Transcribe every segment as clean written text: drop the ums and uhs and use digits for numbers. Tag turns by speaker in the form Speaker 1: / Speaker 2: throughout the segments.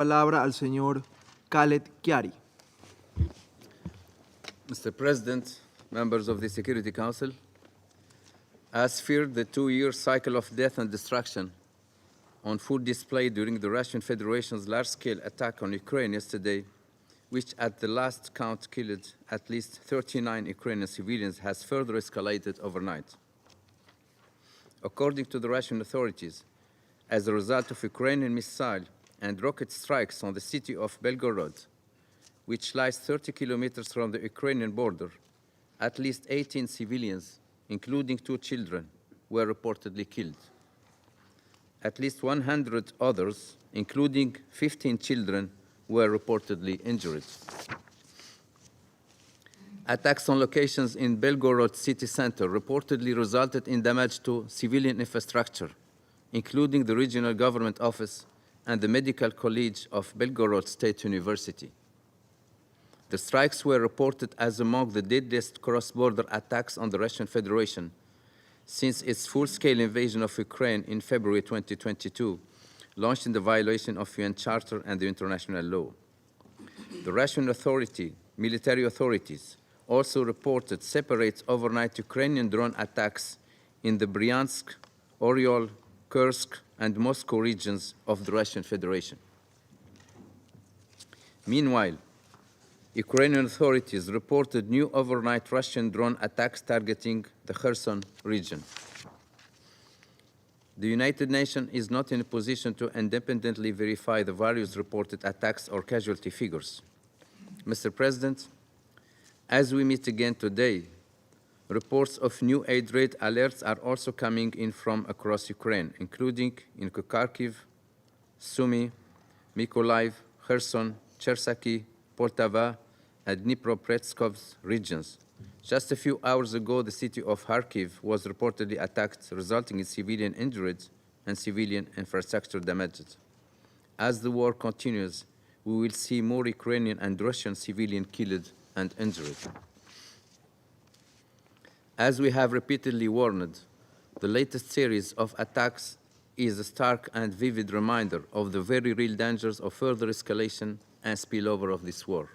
Speaker 1: palabra al señor Khaled Khiari.
Speaker 2: Mr. President, members of the Security Council, as feared, the 2-year cycle of death and destruction on full display during the Russian Federation's large-scale attack on Ukraine yesterday, which at the last count killed at least 39 Ukrainian civilians, has further escalated overnight. According to the Russian authorities, as a result of Ukrainian missile and rocket strikes on the city of Belgorod, which lies 30 kilometers from the Ukrainian border, at least 18 civilians, including 2 children, were reportedly killed. At least 100 others, including 15 children, were reportedly injured. Attacks on locations in Belgorod city center reportedly resulted in damage to civilian infrastructure, including the regional government office and the Medical College of Belgorod State University. The strikes were reported as among the deadliest cross-border attacks on the Russian Federation since its full-scale invasion of Ukraine in February 2022, launched in the violation of UN Charter and the international law. The Russian military authorities also reported separate overnight Ukrainian drone attacks in the Bryansk, Oryol, Kursk, and Moscow regions of the Russian Federation. Meanwhile, Ukrainian authorities reported new overnight Russian drone attacks targeting the Kherson region. The United Nations is not in a position to independently verify the various reported attacks or casualty figures. Mr. President, as we meet again today, reports of new aid raid alerts are also coming in from across Ukraine, including in Kharkiv, Sumy, Mykolaiv, Kherson, Chersoky, Poltava, and Dnipropetrovsk regions. Just a few hours ago, the city of Kharkiv was reportedly attacked, resulting in civilian injuries and civilian infrastructure damages. As the war continues, we will see more Ukrainian and Russian civilians killed and injured. As we have repeatedly warned, the latest series of attacks is a stark and vivid reminder of the very real dangers of further escalation and spillover of this war.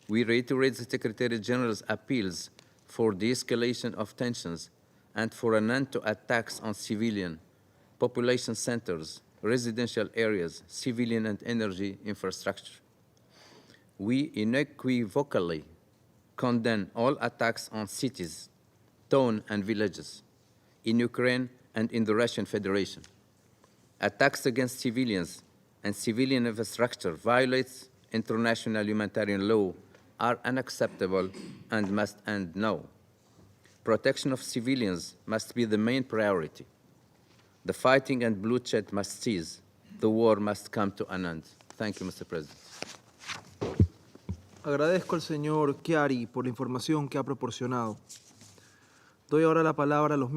Speaker 2: We reiterate the Secretary General's appeals for de-escalation of tensions and for an end to attacks on civilian, population centers, residential areas, civilian and energy infrastructure. We unequivocally condemn all attacks on cities, towns, and villages in Ukraine and in the Russian Federation. Attacks against civilians and civilian infrastructure violates international humanitarian law, are unacceptable and must end now. Protection of civilians must be the main priority. The fighting and bloodshed must cease. The war must come to an end. Thank you, Mr. President.
Speaker 1: Agradezco al señor Khiari por la información que ha proporcionado. Doy ahora la palabra a los miembros